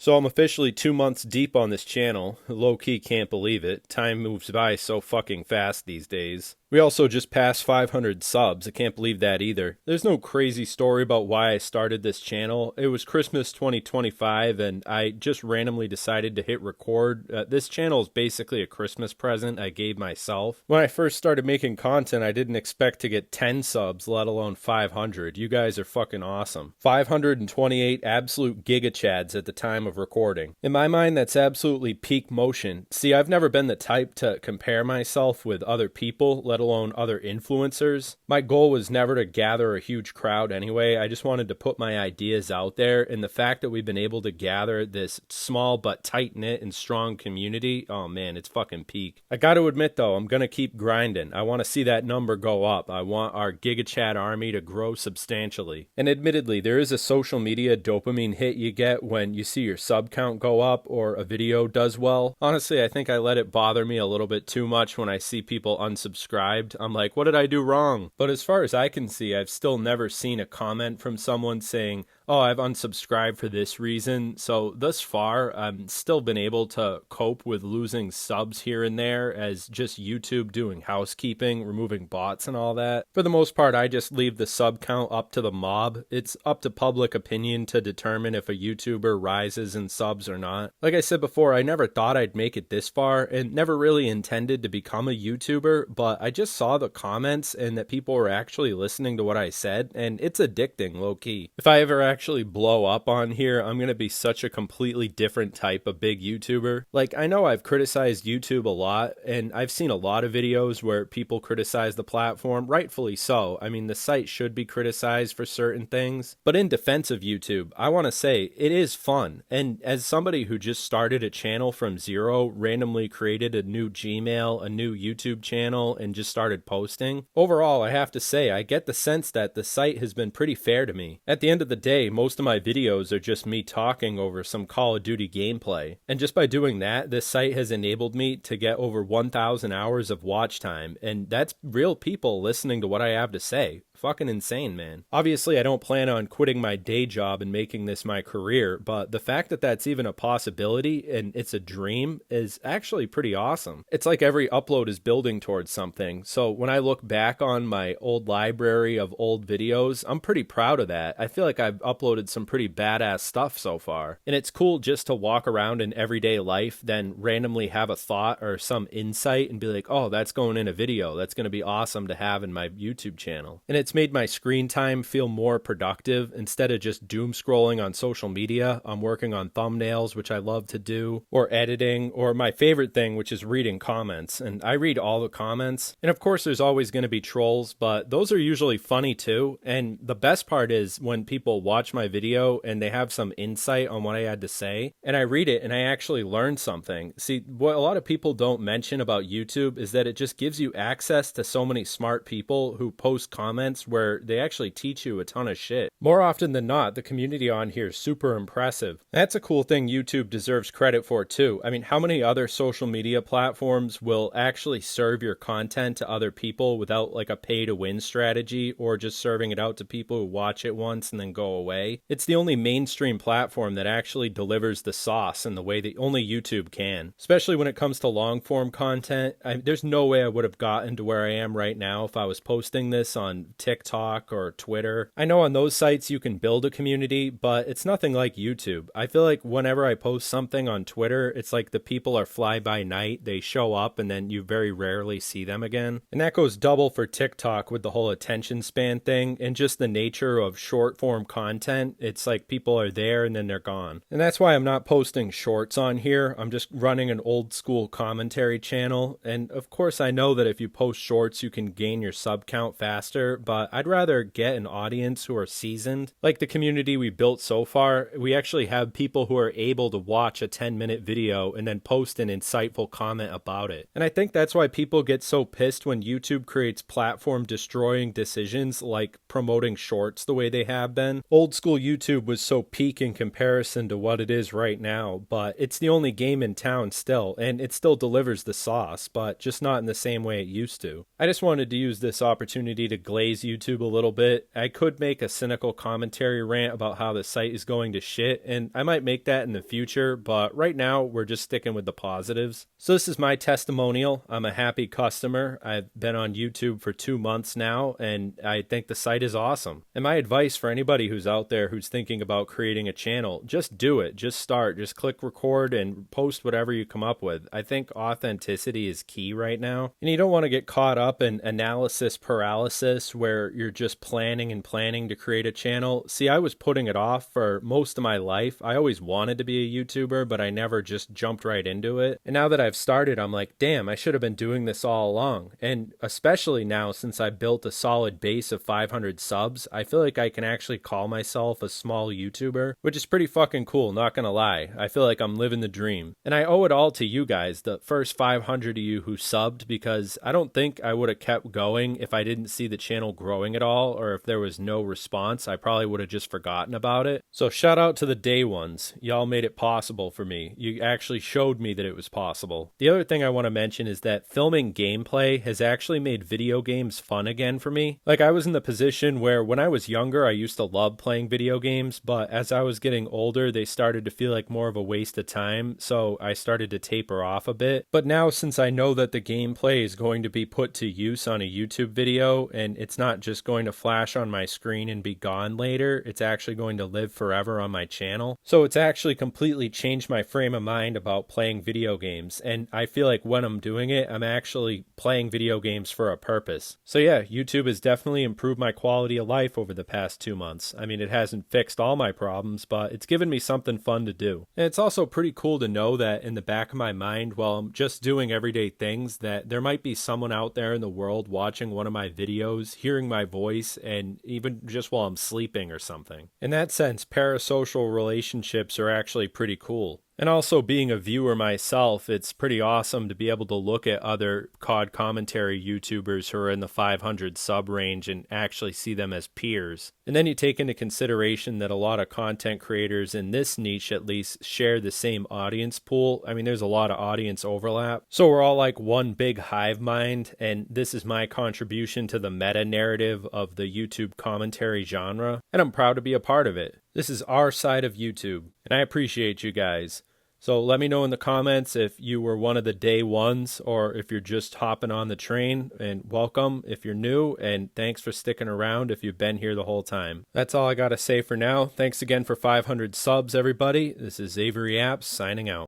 So I'm officially 2 months deep on this channel. Low-key can't believe it. Time moves by so fucking fast these days. We also just passed 500 subs. I can't believe that either. There's no crazy story about why I started this channel. It was Christmas 2025 and I just randomly decided to hit record. This channel is basically a Christmas present I gave myself. When I first started making content, I didn't expect to get 10 subs, let alone 500. You guys are fucking awesome. 528 absolute gigachads at the time of recording. In my mind, that's absolutely peak motion. See, I've never been the type to compare myself with other people, let alone other influencers. My goal was never to gather a huge crowd anyway. I just wanted to put my ideas out there, and the fact that we've been able to gather this small but tight-knit and strong community, oh man, it's fucking peak. I gotta admit though, I'm gonna keep grinding. I want to see that number go up. I want our GigaChat army to grow substantially. And admittedly, there is a social media dopamine hit you get when you see your sub count go up or a video does well. Honestly, I think I let it bother me a little bit too much when I see people unsubscribed. I'm like, what did I do wrong? But as far as I can see, I've still never seen a comment from someone saying, oh, I've unsubscribed for this reason. So thus far, I've still been able to cope with losing subs here and there as just YouTube doing housekeeping, removing bots and all that. For the most part, I just leave the sub count up to the mob. It's up to public opinion to determine if a YouTuber rises in subs or not. Like I said before, I never thought I'd make it this far and never really intended to become a YouTuber, but I just saw the comments and that people were actually listening to what I said, and it's addicting, low-key. If I ever actually blow up on here, I'm gonna be such a completely different type of big YouTuber. Like, I know I've criticized YouTube a lot, and I've seen a lot of videos where people criticize the platform, rightfully so. I mean, the site should be criticized for certain things, but in defense of YouTube, I want to say it is fun. And as somebody who just started a channel from zero, randomly created a new Gmail, a new YouTube channel, and just started posting, overall, I have to say, I get the sense that the site has been pretty fair to me. At the end of the day, most of my videos are just me talking over some Call of Duty gameplay. And just by doing that, this site has enabled me to get over 1,000 hours of watch time, and that's real people listening to what I have to say. Fucking insane, man. Obviously, I don't plan on quitting my day job and making this my career, but the fact that that's even a possibility and it's a dream is actually pretty awesome. It's like every upload is building towards something. So when I look back on my old library of old videos, I'm pretty proud of that. I feel like I've uploaded some pretty badass stuff so far. And it's cool just to walk around in everyday life, then randomly have a thought or some insight and be like, oh, that's going in a video. That's going to be awesome to have in my YouTube channel. And it's made my screen time feel more productive. Instead of just doom scrolling on social media, I'm working on thumbnails, which I love to do, or editing, or my favorite thing, which is reading comments. And I read all the comments. And of course, there's always going to be trolls, but those are usually funny too. And the best part is when people watch my video and they have some insight on what I had to say, and I read it and I actually learn something. See, what a lot of people don't mention about YouTube is that it just gives you access to so many smart people who post comments where they actually teach you a ton of shit. More often than not, the community on here is super impressive. That's a cool thing YouTube deserves credit for too. I mean, how many other social media platforms will actually serve your content to other people without like a pay to win strategy or just serving it out to people who watch it once and then go away? It's the only mainstream platform that actually delivers the sauce in the way that only YouTube can. Especially when it comes to long form content. There's no way I would have gotten to where I am right now if I was posting this on TikTok or Twitter. I know on those sites you can build a community, but it's nothing like YouTube. I feel like whenever I post something on Twitter, it's like the people are fly by night. They show up and then you very rarely see them again. And that goes double for TikTok with the whole attention span thing and just the nature of short form content. It's like people are there and then they're gone. And that's why I'm not posting shorts on here. I'm just running an old school commentary channel. And of course I know that if you post shorts you can gain your sub count faster, but I'd rather get an audience who are seasoned. Like the community we built so far, we actually have people who are able to watch a 10-minute video and then post an insightful comment about it. And I think that's why people get so pissed when YouTube creates platform destroying decisions like promoting shorts the way they have been. Old school YouTube was so peak in comparison to what it is right now, but it's the only game in town still, and it still delivers the sauce, but just not in the same way it used to. I just wanted to use this opportunity to glaze YouTube a little bit. I could make a cynical commentary rant about how the site is going to shit, and I might make that in the future, but right now we're just sticking with the positives. So this is my testimonial. I'm a happy customer. I've been on YouTube for 2 months now, and I think the site is awesome. And my advice for anybody who's out there who's thinking about creating a channel, just do it. Just start. Just click record and post whatever you come up with. I think authenticity is key right now. And you don't want to get caught up in analysis paralysis where you're just planning and planning to create a channel. See, I was putting it off for most of my life. I always wanted to be a YouTuber, but I never just jumped right into it. And now that I've started, I'm like, damn, I should have been doing this all along. And especially now since I built a solid base of 500 subs, I feel like I can actually call myself a small YouTuber, which is pretty fucking cool, not gonna lie. I feel like I'm living the dream. And I owe it all to you guys, the first 500 of you who subbed, because I don't think I would have kept going if I didn't see the channel growing at all, or if there was no response. I probably would have just forgotten about it. So shout out to the day ones. Y'all made it possible for me. You actually showed me that it was possible. The other thing I want to mention is that filming gameplay has actually made video games fun again for me. Like, I was in the position where when I was younger, I used to love playing video games, but as I was getting older, they started to feel like more of a waste of time, so I started to taper off a bit. But now, since I know that the gameplay is going to be put to use on a YouTube video, and it's not just going to flash on my screen and be gone later, it's actually going to live forever on my channel. So it's actually completely changed my frame of mind about playing video games, and I feel like when I'm doing it, I'm actually playing video games for a purpose. So yeah, YouTube has definitely improved my quality of life over the past 2 months. I mean, it hasn't fixed all my problems, but it's given me something fun to do. And it's also pretty cool to know that in the back of my mind, while I'm just doing everyday things, that there might be someone out there in the world watching one of my videos, hearing my voice, and even just while I'm sleeping or something. In that sense, parasocial relationships are actually pretty cool. And also, being a viewer myself, it's pretty awesome to be able to look at other COD commentary YouTubers who are in the 500 sub range and actually see them as peers. And then you take into consideration that a lot of content creators in this niche at least share the same audience pool. I mean, there's a lot of audience overlap. So we're all like one big hive mind, and this is my contribution to the meta narrative of the YouTube commentary genre, and I'm proud to be a part of it. This is our side of YouTube, and I appreciate you guys. So let me know in the comments if you were one of the day ones or if you're just hopping on the train, and welcome if you're new, and thanks for sticking around if you've been here the whole time. That's all I got to say for now. Thanks again for 500 subs, everybody. This is Avery Yapps signing out.